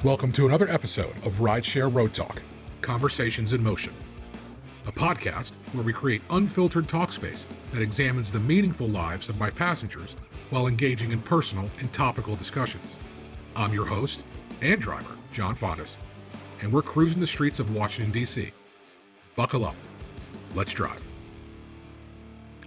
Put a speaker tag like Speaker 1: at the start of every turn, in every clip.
Speaker 1: Welcome to another episode of RideShare RoadTalk, Conversations in Motion, a podcast where we create unfiltered talk space that examines the meaningful lives of my passengers while engaging in personal and topical discussions. I'm your host and driver, John Fondas, and we're cruising the streets of Washington, D.C. Buckle up. Let's drive.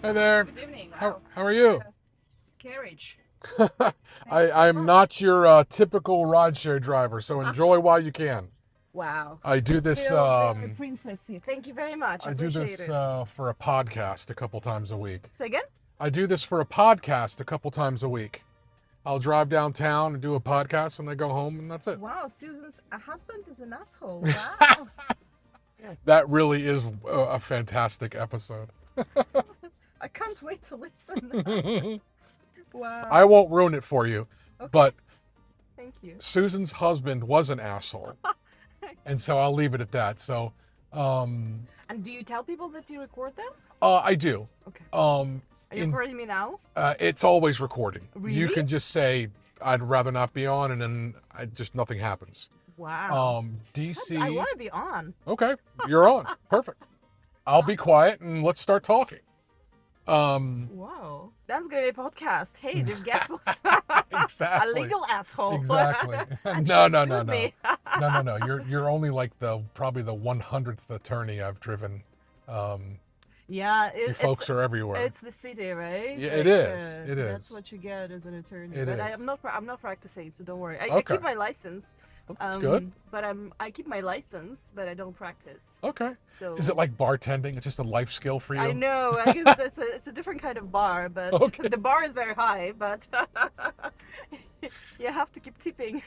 Speaker 2: Hi there.
Speaker 3: Good evening.
Speaker 2: How are you?
Speaker 3: Carriage.
Speaker 2: I'm not your typical rideshare driver, so enjoy while you can.
Speaker 3: Wow.
Speaker 2: I do this.
Speaker 3: Very princessy. Thank you very much.
Speaker 2: I do this for a podcast a couple times a week.
Speaker 3: Say again?
Speaker 2: I do this for a podcast a couple times a week. I'll drive downtown and do a podcast, and then go home, and that's it.
Speaker 3: Wow, Susan's husband is an asshole. Wow.
Speaker 2: That really is a fantastic episode.
Speaker 3: I can't wait to listen. Wow.
Speaker 2: I won't ruin it for you,
Speaker 3: Okay.
Speaker 2: but
Speaker 3: Thank you.
Speaker 2: Susan's husband was an asshole, and so I'll leave it at that. So,
Speaker 3: And do you tell people that you record them?
Speaker 2: I do.
Speaker 3: Okay.
Speaker 2: Are
Speaker 3: Are you recording me now?
Speaker 2: It's always recording.
Speaker 3: Really?
Speaker 2: You can just say, I'd rather not be on, and then nothing happens.
Speaker 3: Wow.
Speaker 2: DC.
Speaker 3: I want to be on.
Speaker 2: Okay, you're on. Perfect. I'll be quiet and let's start talking.
Speaker 3: Wow. That's going to be a podcast. Hey, this guest was
Speaker 2: Exactly.
Speaker 3: a legal asshole.
Speaker 2: Exactly.
Speaker 3: And
Speaker 2: No.
Speaker 3: she sued me.
Speaker 2: No. You're only like probably the 100th attorney I've driven.
Speaker 3: Yeah,
Speaker 2: You folks are everywhere.
Speaker 3: It's the city, right?
Speaker 2: Yeah, it is. It
Speaker 3: That's
Speaker 2: is.
Speaker 3: what you get as an attorney.
Speaker 2: It
Speaker 3: but
Speaker 2: is.
Speaker 3: I'm not practicing, so don't worry. I
Speaker 2: Okay.
Speaker 3: keep my license.
Speaker 2: That's good.
Speaker 3: But I keep my license, but I don't practice.
Speaker 2: Okay.
Speaker 3: So
Speaker 2: Is it like bartending? It's just a life skill for you?
Speaker 3: I know. I guess it's a different kind of bar, but
Speaker 2: Okay.
Speaker 3: the bar is very high. But you have to keep tipping.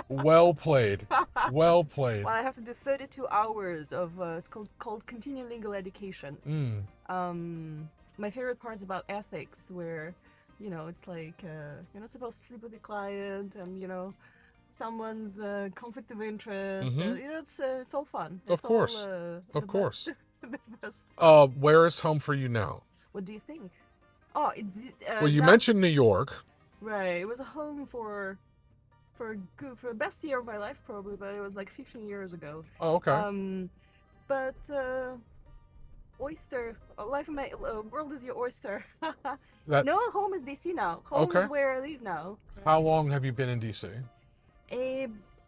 Speaker 2: Well played. Well played.
Speaker 3: Well, I have to do 32 hours of it's called continuing legal education. My favorite part is about ethics, where it's like you're not supposed to sleep with your client, and someone's conflict of interest. It's all fun.
Speaker 2: Of
Speaker 3: It's
Speaker 2: course.
Speaker 3: all,
Speaker 2: Of course.
Speaker 3: the best.
Speaker 2: Where is home for you now?
Speaker 3: What do you think? Oh, it's
Speaker 2: Well, you mentioned New York.
Speaker 3: right. It was a home for the best year of my life, probably, but it was like 15 years ago.
Speaker 2: Oh, okay.
Speaker 3: But oyster, life in my world is your oyster. No, home is DC now. Home
Speaker 2: Okay.
Speaker 3: is where I live now.
Speaker 2: How long have you been in DC?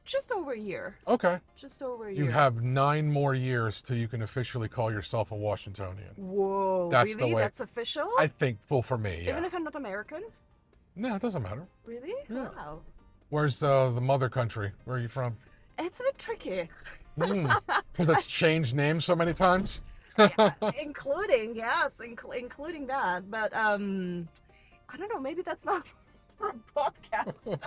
Speaker 3: Just over a year.
Speaker 2: Okay.
Speaker 3: Just over a year.
Speaker 2: You have 9 more years till you can officially call yourself a Washingtonian.
Speaker 3: Whoa,
Speaker 2: That's the
Speaker 3: really?
Speaker 2: way-
Speaker 3: That's official?
Speaker 2: I think, well, for me, yeah.
Speaker 3: Even if I'm not American?
Speaker 2: No, it doesn't matter.
Speaker 3: Really?
Speaker 2: Yeah.
Speaker 3: Wow.
Speaker 2: Where's the mother country? Where are you from?
Speaker 3: It's a bit tricky.
Speaker 2: Because it's changed names so many times.
Speaker 3: Including, yes, including that. But I don't know, maybe that's not for a podcast.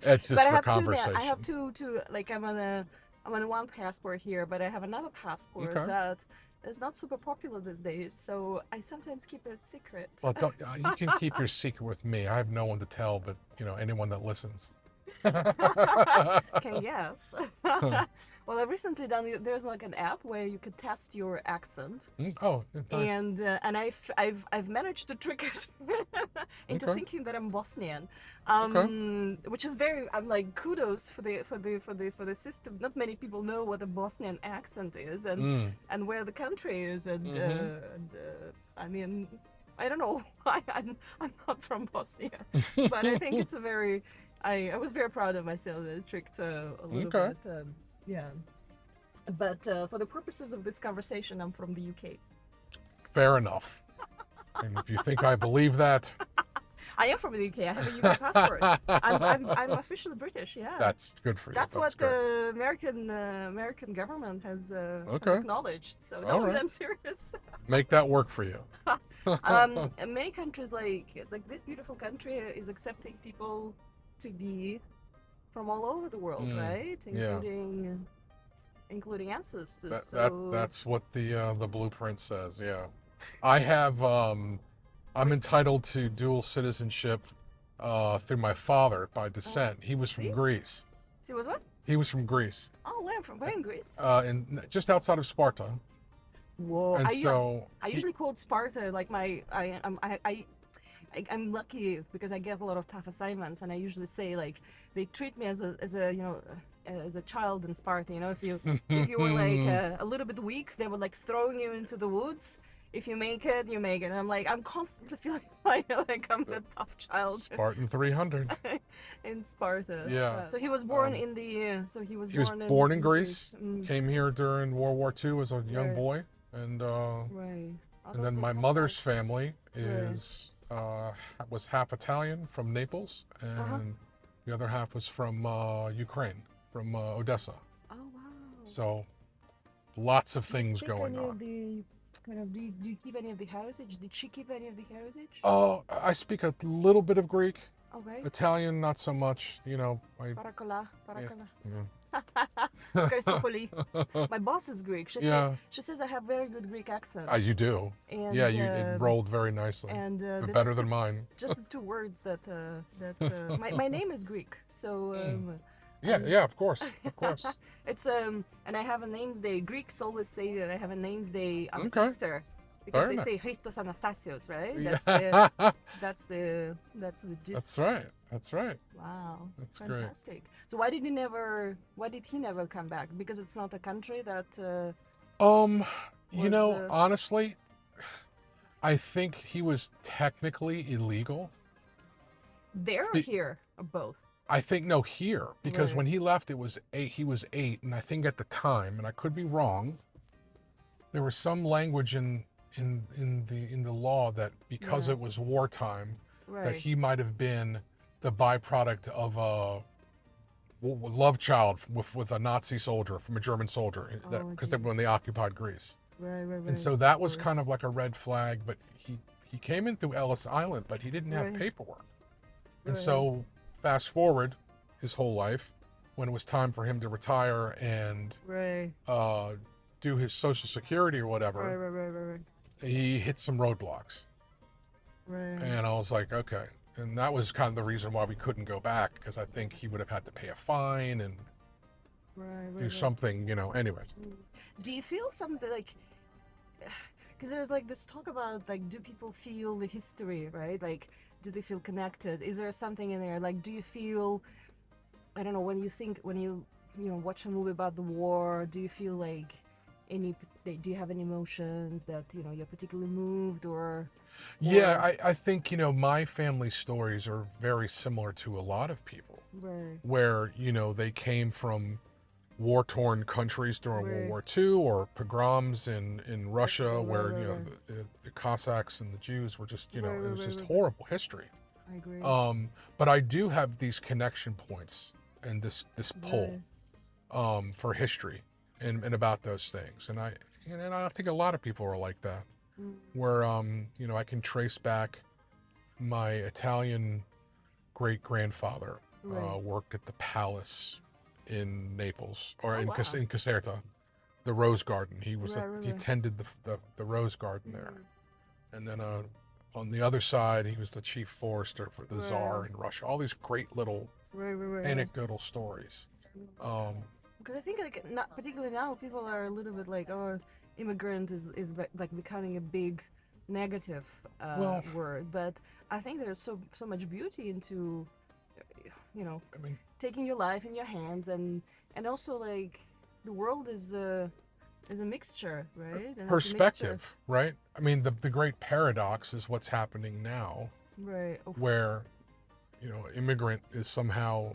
Speaker 2: It's just
Speaker 3: But I
Speaker 2: for
Speaker 3: have
Speaker 2: conversation.
Speaker 3: I have two like I'm on one passport here, but I have another passport
Speaker 2: Okay.
Speaker 3: that is not super popular these days, so I sometimes keep it secret.
Speaker 2: Well, you can keep your secret with me. I have no one to tell but, anyone that listens.
Speaker 3: Can guess. Well, I've recently there's like an app where you could test your accent,
Speaker 2: Oh, nice.
Speaker 3: and I've managed to trick it into
Speaker 2: Okay.
Speaker 3: thinking that I'm Bosnian,
Speaker 2: Okay.
Speaker 3: which is I'm like kudos for the system. Not many people know what a Bosnian accent is and where the country is, and I mean, I don't know why I'm not from Bosnia, but I think it's a very I was very proud of myself that I tricked a little
Speaker 2: Okay.
Speaker 3: bit. Yeah. But for the purposes of this conversation, I'm from the UK.
Speaker 2: Fair enough. And if you think I believe that,
Speaker 3: I am from the UK. I have a UK passport. I'm officially British. Yeah.
Speaker 2: that's good for you.
Speaker 3: That's what
Speaker 2: great.
Speaker 3: the American government has
Speaker 2: Okay.
Speaker 3: acknowledged. So
Speaker 2: All
Speaker 3: no,
Speaker 2: right.
Speaker 3: I'm serious.
Speaker 2: Make that work for you.
Speaker 3: And many countries like this beautiful country is accepting people to be from all over the world, right?
Speaker 2: yeah.
Speaker 3: Including ancestors.
Speaker 2: That's what the blueprint says. Yeah, I have. I'm entitled to dual citizenship through my father by descent. He was
Speaker 3: see?
Speaker 2: from Greece.
Speaker 3: See what?
Speaker 2: He was from Greece,
Speaker 3: Oh, where in Greece?
Speaker 2: just outside of Sparta.
Speaker 3: Whoa!
Speaker 2: And
Speaker 3: I usually quote Sparta like I'm lucky because I get a lot of tough assignments, and I usually say like they treat me as a as a child in Sparta. If you were like a little bit weak, they would like throwing you into the woods. If you make it, you make it. And I'm constantly feeling like I'm the tough child.
Speaker 2: Spartan 300.
Speaker 3: In Sparta.
Speaker 2: Yeah.
Speaker 3: So he was born in the. So he was
Speaker 2: born in Greece.
Speaker 3: Mm.
Speaker 2: Came here during World War II as a young
Speaker 3: Right.
Speaker 2: boy, and
Speaker 3: Right. Oh,
Speaker 2: and then
Speaker 3: those are
Speaker 2: my
Speaker 3: tough
Speaker 2: mother's
Speaker 3: guys.
Speaker 2: family is was half Italian from Naples, and
Speaker 3: Uh-huh.
Speaker 2: the other half was from Ukraine, from Odessa.
Speaker 3: Oh wow.
Speaker 2: So lots of
Speaker 3: Do you
Speaker 2: things
Speaker 3: speak
Speaker 2: going
Speaker 3: any
Speaker 2: on.
Speaker 3: of the kind of do you keep any of the heritage? Did she keep any of the heritage?
Speaker 2: Oh, I speak a little bit of Greek.
Speaker 3: Okay.
Speaker 2: Italian, not so much.
Speaker 3: Paracola, paracola.
Speaker 2: Yeah.
Speaker 3: Christopoli. My boss is Greek.
Speaker 2: Yeah.
Speaker 3: She says I have very good Greek accent.
Speaker 2: You do.
Speaker 3: And,
Speaker 2: Yeah, it rolled very nicely.
Speaker 3: And
Speaker 2: But better than mine.
Speaker 3: Just the two words that my name is Greek, so
Speaker 2: Yeah, of course, of course.
Speaker 3: it's and I have a names day. Greeks always say that I have a names day on
Speaker 2: Okay.
Speaker 3: Easter because
Speaker 2: Very
Speaker 3: they say
Speaker 2: nice.
Speaker 3: Christos Anastasios, right?
Speaker 2: Yeah.
Speaker 3: That's the gist.
Speaker 2: That's right. That's right.
Speaker 3: Wow,
Speaker 2: That's great.
Speaker 3: fantastic. So why did he never come back? Because it's not a country that.
Speaker 2: Honestly, I think he was technically illegal.
Speaker 3: There or here or both?
Speaker 2: I think no here because
Speaker 3: Right.
Speaker 2: when he left he was 8, and I think at the time, and I could be wrong, there was some language in the law that because
Speaker 3: Yeah.
Speaker 2: it was wartime that
Speaker 3: Right.
Speaker 2: he might have been the byproduct of a love child with a Nazi soldier, from a German soldier, because when they occupied Greece.
Speaker 3: Right.
Speaker 2: And so that was kind of like a red flag, but he came in through Ellis Island, but he didn't have
Speaker 3: Right.
Speaker 2: paperwork. And
Speaker 3: Right.
Speaker 2: so fast forward his whole life, when it was time for him to retire and
Speaker 3: Right.
Speaker 2: do his Social Security or whatever,
Speaker 3: Right.
Speaker 2: he hit some roadblocks.
Speaker 3: Right.
Speaker 2: And I was like, okay. And that was kind of the reason why we couldn't go back, because I think he would have had to pay a fine and do something, anyways.
Speaker 3: Do you feel something like? Because there's like this talk about like, do people feel the history, right? Like, do they feel connected? Is there something in there? Like, do you feel? I don't know. When you watch a movie about the war, do you feel like do you have any emotions that you're particularly moved or?
Speaker 2: Yeah, I think, my family stories are very similar to a lot of people,
Speaker 3: Right.
Speaker 2: where, they came from war-torn countries during
Speaker 3: Right.
Speaker 2: World War II, or pogroms in Russia,
Speaker 3: Right,
Speaker 2: where,
Speaker 3: right.
Speaker 2: the Cossacks and the Jews were just,
Speaker 3: Right,
Speaker 2: it was
Speaker 3: right,
Speaker 2: just
Speaker 3: right.
Speaker 2: horrible history.
Speaker 3: I agree.
Speaker 2: But I do have these connection points and this pull for history and about those things. And I think a lot of people are like that, where, I can trace back my Italian great-grandfather
Speaker 3: Right.
Speaker 2: worked at the palace in Naples, or
Speaker 3: Oh,
Speaker 2: in
Speaker 3: wow.
Speaker 2: Caserta, the Rose Garden. He was
Speaker 3: Right,
Speaker 2: he
Speaker 3: right.
Speaker 2: tended the Rose Garden there. And then on the other side, he was the chief forester for the Tsar
Speaker 3: Right.
Speaker 2: in Russia. All these great little
Speaker 3: Right.
Speaker 2: anecdotal stories.
Speaker 3: Because I think like not particularly now people are a little bit like, oh, immigrant is like becoming a big negative
Speaker 2: Well-
Speaker 3: word, but I think there's so much beauty into
Speaker 2: I mean,
Speaker 3: taking your life in your hands, and also like the world is a mixture, right? And it's a mixture-
Speaker 2: perspective, right? I mean, the great paradox is what's happening now,
Speaker 3: right? Of-
Speaker 2: where, immigrant is somehow,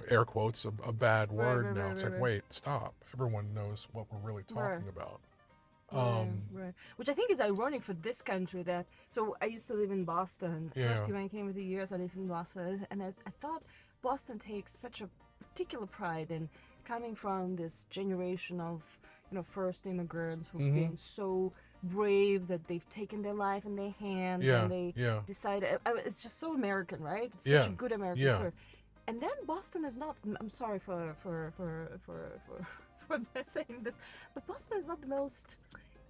Speaker 2: air quotes, a bad word
Speaker 3: right,
Speaker 2: now.
Speaker 3: right,
Speaker 2: It's
Speaker 3: right,
Speaker 2: like,
Speaker 3: right.
Speaker 2: wait, stop. Everyone knows what we're really talking about.
Speaker 3: Right. Which I think is ironic for this country. That so I used to live in Boston.
Speaker 2: Yeah.
Speaker 3: First when I came with the years, I lived in Boston, and I thought Boston takes such a particular pride in coming from this generation of first immigrants who've
Speaker 2: Mm-hmm.
Speaker 3: been so brave that they've taken their life in their hands
Speaker 2: Yeah,
Speaker 3: and they
Speaker 2: yeah.
Speaker 3: decided. It's just so American, right? It's
Speaker 2: Yeah,
Speaker 3: such a good American
Speaker 2: yeah.
Speaker 3: spirit. And then Boston is not. I'm sorry for saying this, but Boston is not the most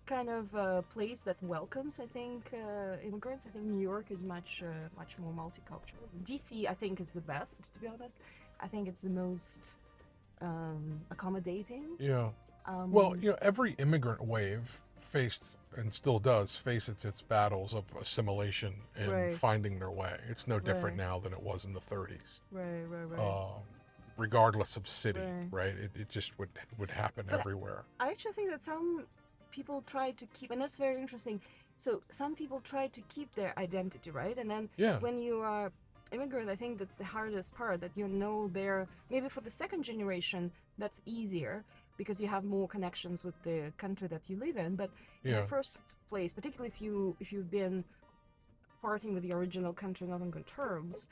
Speaker 3: kind of place that welcomes, I think, immigrants. I think New York is much more multicultural. DC, I think, is the best, to be honest. I think it's the most accommodating.
Speaker 2: Yeah. Well, every immigrant wave faced and still does face its battles of assimilation and
Speaker 3: Right.
Speaker 2: finding their way. It's no different
Speaker 3: Right.
Speaker 2: now than it was in the 30s.
Speaker 3: Right.
Speaker 2: Regardless of city,
Speaker 3: Right.
Speaker 2: right? It just would happen
Speaker 3: But
Speaker 2: everywhere.
Speaker 3: I actually think that some people try to keep, and that's very interesting. So some people try to keep their identity, right? And then
Speaker 2: Yeah.
Speaker 3: when you are immigrant, I think that's the hardest part, that you know they're, maybe for the second generation, that's easier because you have more connections with the country that you live in. But in
Speaker 2: Yeah.
Speaker 3: the first place, particularly if you've been parting with the original country not on good terms,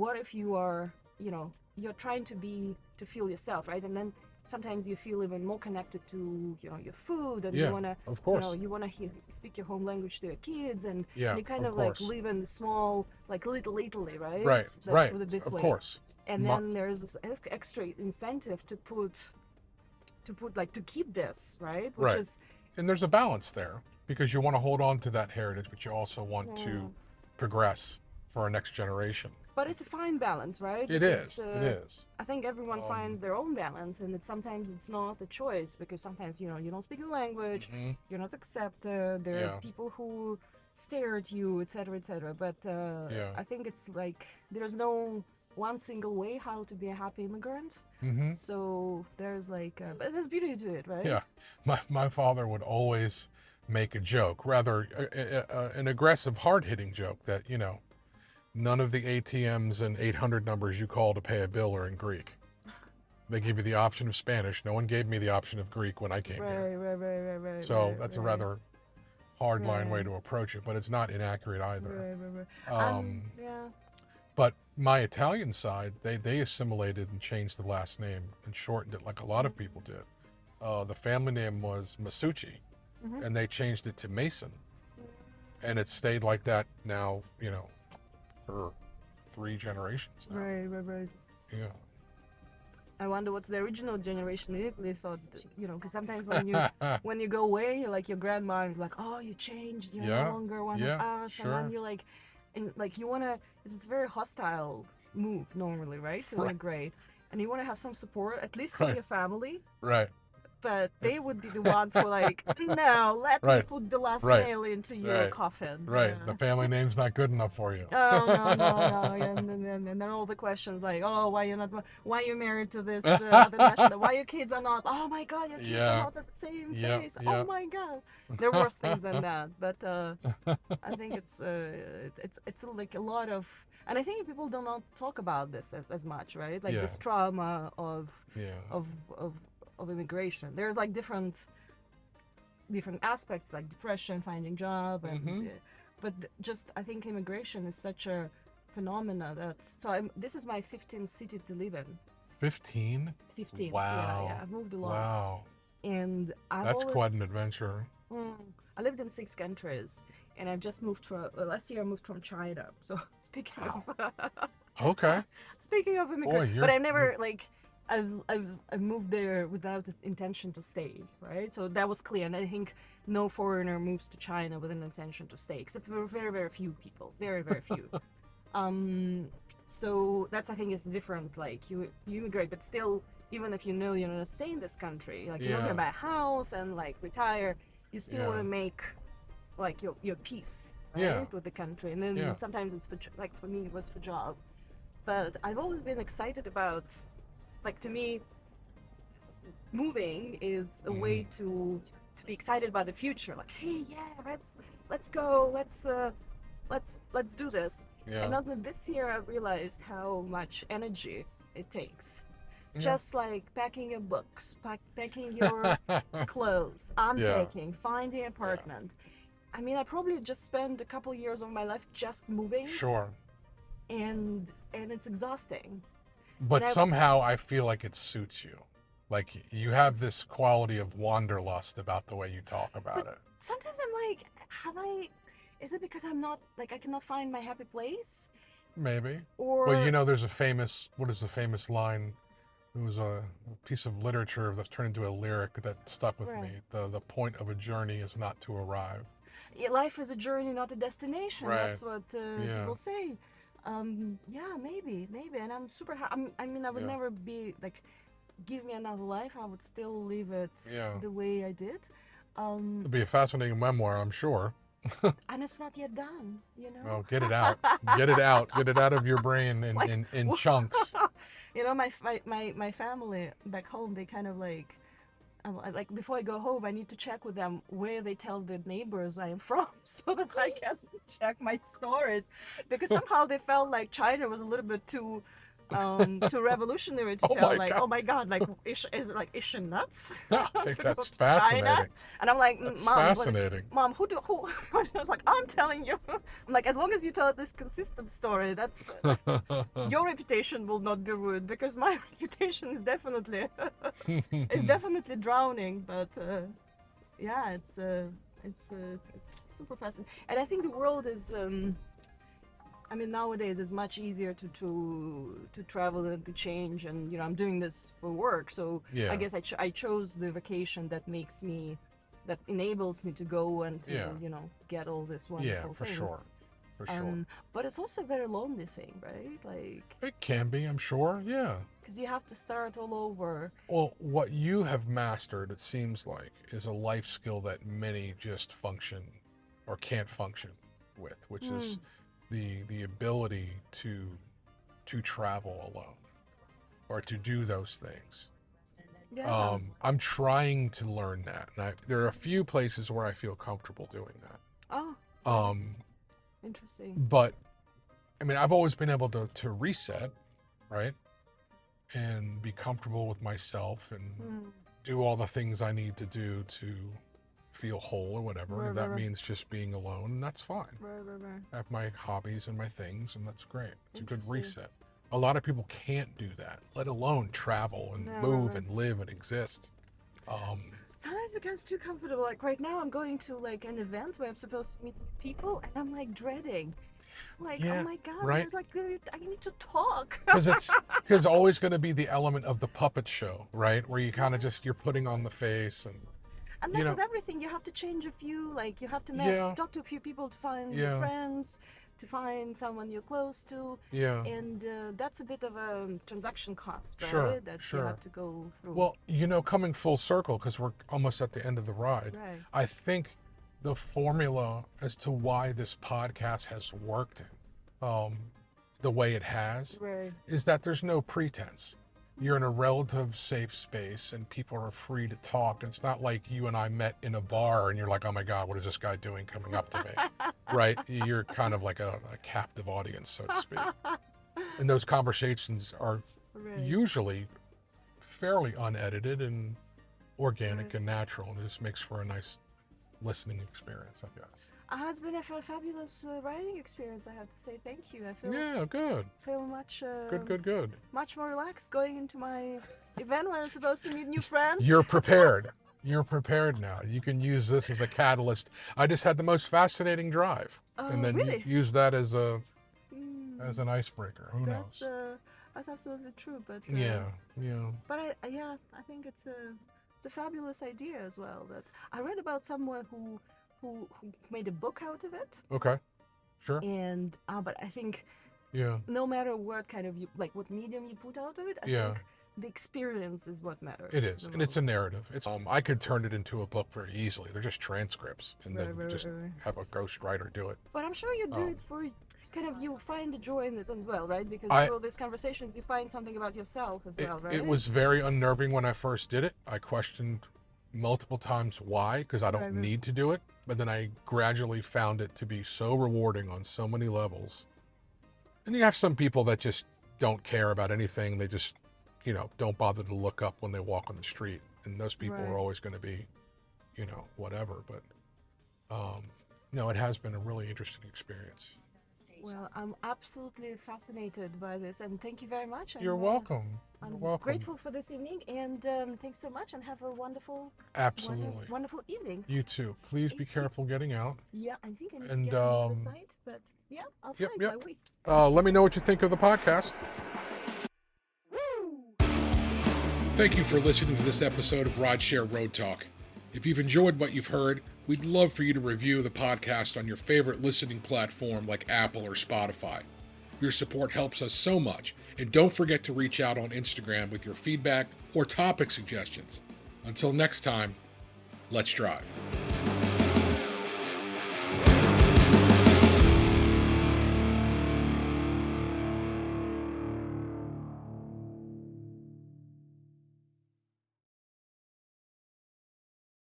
Speaker 3: what if you are, you're trying to feel yourself, right? And then sometimes you feel even more connected to, your food, and
Speaker 2: Yeah,
Speaker 3: you wanna,
Speaker 2: of course.
Speaker 3: you wanna speak your home language to your kids, and
Speaker 2: Yeah,
Speaker 3: you kind
Speaker 2: of
Speaker 3: of like
Speaker 2: course.
Speaker 3: live in the small, like little Italy, right?
Speaker 2: Right,
Speaker 3: Let's
Speaker 2: right.
Speaker 3: put it this
Speaker 2: Of
Speaker 3: way.
Speaker 2: course.
Speaker 3: And
Speaker 2: Ma-
Speaker 3: then there's this extra incentive to keep this, right? Which
Speaker 2: Right.
Speaker 3: is,
Speaker 2: And there's a balance there because you want to hold on to that heritage, but you also want
Speaker 3: Yeah.
Speaker 2: to progress for our next generation.
Speaker 3: but it's a fine balance, right?
Speaker 2: It
Speaker 3: Because,
Speaker 2: is. It is.
Speaker 3: I think everyone finds their own balance, and sometimes it's not a choice, because sometimes you don't speak the language,
Speaker 2: Mhm.
Speaker 3: you're not accepted. There
Speaker 2: Yeah.
Speaker 3: are people who stare at you, etc., etc. But
Speaker 2: Yeah.
Speaker 3: I think it's like there's no one single way how to be a happy immigrant.
Speaker 2: Mm-hmm.
Speaker 3: So there's like, but there's beauty to it, right?
Speaker 2: Yeah. My father would always make a joke, rather an aggressive, hard-hitting joke that, none of the ATMs and 800 numbers you call to pay a bill are in Greek. They give you the option of Spanish. No one gave me the option of Greek when I came here.
Speaker 3: Right.
Speaker 2: So
Speaker 3: right,
Speaker 2: that's a
Speaker 3: right,
Speaker 2: rather hard-line way
Speaker 3: Right.
Speaker 2: to approach it, but it's not inaccurate either.
Speaker 3: right. Yeah.
Speaker 2: But my Italian side, they assimilated and changed the last name and shortened it like a lot of people did. The family name was Masucci,
Speaker 3: Mhm.
Speaker 2: and they changed it to Mason. And it's stayed like that now, for 3 generations now.
Speaker 3: Right.
Speaker 2: Yeah.
Speaker 3: I wonder what's the original generation in Italy thought, because sometimes when you go away, like your grandma is like, oh, you changed, you're
Speaker 2: Yeah,
Speaker 3: no longer one
Speaker 2: yeah,
Speaker 3: of us,
Speaker 2: sure.
Speaker 3: and then you're like, and like you wanna, it's a very hostile move normally, right, to
Speaker 2: Right.
Speaker 3: immigrate, and you wanna have some support, at least from
Speaker 2: Right.
Speaker 3: your family,
Speaker 2: Right.
Speaker 3: but they would be the ones who are like, no, let me
Speaker 2: Right.
Speaker 3: put the last
Speaker 2: Right.
Speaker 3: nail into your
Speaker 2: Right.
Speaker 3: coffin.
Speaker 2: Right.
Speaker 3: Yeah.
Speaker 2: The family name's not good enough for you.
Speaker 3: Oh no! And then all the questions like, oh, why you married to this other national? Why your kids are not? Oh my God, your kids
Speaker 2: Yeah.
Speaker 3: are not at the same
Speaker 2: Yeah,
Speaker 3: face.
Speaker 2: yeah.
Speaker 3: Oh my God, there are worse things than that. But I think it's like a lot of, and I think people do not talk about this as much, right? Like
Speaker 2: Yeah.
Speaker 3: this trauma of
Speaker 2: Yeah.
Speaker 3: of immigration. There's like different aspects, like depression, finding job, and
Speaker 2: Mhm.
Speaker 3: but just I think immigration is such a phenomena that this is my 15th city to live in.
Speaker 2: 15?
Speaker 3: 15th.
Speaker 2: Wow.
Speaker 3: Yeah. I've moved a lot,
Speaker 2: Wow.
Speaker 3: and
Speaker 2: That's quite an adventure.
Speaker 3: I lived in 6 countries, and I've just moved from last year. I moved from China. So speaking of
Speaker 2: Okay.
Speaker 3: speaking of immigration,
Speaker 2: you're-
Speaker 3: but I've never like. I've moved there without the intention to stay, right? So that was clear, and I think no foreigner moves to China with an intention to stay, except for very, very few people, very, very few. So that's, I think, is different. Like you immigrate, but still, even if you know you're gonna stay in this country, like you're not
Speaker 2: Yeah.
Speaker 3: gonna buy a house and like retire, you still
Speaker 2: Yeah.
Speaker 3: want to make like your peace, right,
Speaker 2: Yeah.
Speaker 3: with the country. And then
Speaker 2: Yeah.
Speaker 3: sometimes it's like for me it was for job, but I've always been excited about. Like to me, moving is a way to be excited about the future. Like, hey, yeah, let's go, let's do this.
Speaker 2: Yeah.
Speaker 3: And then this year, I've realized how much energy it takes.
Speaker 2: Yeah.
Speaker 3: Just like packing your books, packing your clothes, unpacking, finding an apartment. I mean, I probably just spent a couple years of my life just moving,
Speaker 2: Sure.
Speaker 3: and it's exhausting.
Speaker 2: But
Speaker 3: And
Speaker 2: somehow I feel like it suits you. Like you have this quality of wanderlust about the way you talk about it.
Speaker 3: Sometimes I'm like, is it because I'm not, like, I cannot find my happy place?
Speaker 2: Maybe.
Speaker 3: Or,
Speaker 2: Well, there's a famous, what is the famous line? It was a piece of literature that's turned into a lyric that stuck with me. The point of a journey is not to arrive.
Speaker 3: yeah, life is a journey, not a destination.
Speaker 2: Right.
Speaker 3: That's what people say. Yeah, maybe. And I'm super happy. I mean, I would
Speaker 2: Yeah.
Speaker 3: never be, like, give me another life. I would still live it
Speaker 2: Yeah.
Speaker 3: the way I did.
Speaker 2: It'll be a fascinating memoir, I'm sure.
Speaker 3: And it's not yet done, you know.
Speaker 2: Well, get it out. Get it out. Get it out of your brain in chunks.
Speaker 3: You know, my family back home, they kind of like before I go home, I need to check with them where they tell the neighbors I am from, so that I can check my stories, because somehow they felt like China was a little bit too revolutionary to tell, like, oh my God, like, is she nuts?
Speaker 2: I think that's fascinating.
Speaker 3: China? And I'm like,
Speaker 2: That's
Speaker 3: Mom,
Speaker 2: fascinating.
Speaker 3: Mom, who? I was like, I'm telling you. I'm like, as long as you tell this consistent story, that's your reputation will not be ruined, because my reputation is definitely drowning. But yeah, it's super fascinating, and I think the world is. I mean, nowadays it's much easier to travel and to change, and you know, I'm doing this for work, so
Speaker 2: Yeah.
Speaker 3: I guess I chose the vacation that enables me to go and to you know, get all this wonderful
Speaker 2: for
Speaker 3: things.
Speaker 2: sure. For sure.
Speaker 3: But it's also a very lonely thing, right? Like,
Speaker 2: It can be, I'm sure. Yeah.
Speaker 3: because you have to start all over.
Speaker 2: Well, what you have mastered, it seems like, is a life skill that many just function or can't function with, which is the ability to travel alone or to do those things.
Speaker 3: Yeah.
Speaker 2: I'm trying to learn that. And there are a few places where I feel comfortable doing that.
Speaker 3: Oh, interesting.
Speaker 2: But I mean, I've always been able to reset, right? And be comfortable with myself and do all the things I need to do to feel whole or whatever.
Speaker 3: Right,
Speaker 2: and that
Speaker 3: right.
Speaker 2: means just being alone, and that's fine.
Speaker 3: Right.
Speaker 2: I have my hobbies and my things, and that's great. It's a good
Speaker 3: Interesting.
Speaker 2: reset. A lot of people can't do that, let alone travel and
Speaker 3: No,
Speaker 2: move
Speaker 3: right.
Speaker 2: and live and exist.
Speaker 3: Sometimes it gets too comfortable. Like right now, I'm going to like an event where I'm supposed to meet people, and I'm like dreading. Like,
Speaker 2: Yeah,
Speaker 3: oh my God,
Speaker 2: right.
Speaker 3: there's like I need to talk.
Speaker 2: Because always going to be the element of the puppet show, right? Where you kind of you're putting on the face and
Speaker 3: And
Speaker 2: you
Speaker 3: like
Speaker 2: know-
Speaker 3: with everything, you have to change a few. Like you have to
Speaker 2: Yeah.
Speaker 3: talk to a few people to find
Speaker 2: Yeah.
Speaker 3: your friends, to find someone you're close to,
Speaker 2: yeah.
Speaker 3: and that's a bit of a transaction cost, right?
Speaker 2: Sure,
Speaker 3: That
Speaker 2: sure.
Speaker 3: you have to go through.
Speaker 2: Well, you know, coming full circle, because we're almost at the end of the ride,
Speaker 3: right.
Speaker 2: I think the formula as to why this podcast has worked the way it has
Speaker 3: Right.
Speaker 2: is that there's no pretense. You're in a relative safe space and people are free to talk. And it's not like you and I met in a bar and you're like, oh my God, what is this guy doing coming up to me? Right? You're kind of like a captive audience, so to speak. And those conversations are
Speaker 3: Right.
Speaker 2: usually fairly unedited and organic
Speaker 3: Right.
Speaker 2: and natural. And it just makes for a nice listening experience, I guess.
Speaker 3: It's been a fabulous writing experience, I have to say. Thank you. I feel
Speaker 2: Yeah, good.
Speaker 3: much
Speaker 2: Good.
Speaker 3: much more relaxed going into my event where I'm supposed to meet new friends.
Speaker 2: You're prepared. You're prepared now. You can use this as a catalyst. I just had the most fascinating drive. And then
Speaker 3: really?
Speaker 2: you use that as
Speaker 3: Mm,
Speaker 2: as an icebreaker. Who
Speaker 3: that's
Speaker 2: knows?
Speaker 3: that's absolutely true. But
Speaker 2: Yeah.
Speaker 3: But I think it's a fabulous idea as well. That I read about someone who made a book out of it,
Speaker 2: Okay. Sure.
Speaker 3: and but I think
Speaker 2: Yeah.
Speaker 3: no matter what kind of what medium you put out of it, I
Speaker 2: Yeah.
Speaker 3: think the experience is what matters.
Speaker 2: It is,
Speaker 3: the
Speaker 2: and it's a
Speaker 3: most.
Speaker 2: narrative. It's I could turn it into a book very easily. They're just transcripts, and then
Speaker 3: Right.
Speaker 2: just have a ghostwriter do it.
Speaker 3: But I'm sure you do
Speaker 2: Um,
Speaker 3: it for kind of you find the joy in it as well, right? Because
Speaker 2: I-
Speaker 3: through all these conversations, you find something about yourself as well, right?
Speaker 2: It was very unnerving when I first did it. I questioned multiple times why, because I don't
Speaker 3: Right.
Speaker 2: need to do it. But then I gradually found it to be so rewarding on so many levels. And you have some people that just don't care about anything. They just, don't bother to look up when they walk on the street. And those people
Speaker 3: Right.
Speaker 2: are always going to be, whatever. But no, it has been a really interesting experience.
Speaker 3: Well, I'm absolutely fascinated by this, and thank you very much.
Speaker 2: You're welcome.
Speaker 3: I'm
Speaker 2: You're welcome.
Speaker 3: grateful for this evening, and thanks so much, and have a wonderful,
Speaker 2: Absolutely.
Speaker 3: wonderful evening.
Speaker 2: You too. Please be careful getting out.
Speaker 3: Yeah, I think I need
Speaker 2: And,
Speaker 3: to get on the other side, but yeah, I'll
Speaker 2: yep,
Speaker 3: find
Speaker 2: yep.
Speaker 3: my way.
Speaker 2: Let me know what you think of the podcast.
Speaker 1: Thank you for listening to this episode of RideShare RoadTalk. If you've enjoyed what you've heard, we'd love for you to review the podcast on your favorite listening platform like Apple or Spotify. Your support helps us so much, and don't forget to reach out on Instagram with your feedback or topic suggestions. Until next time, Let's drive.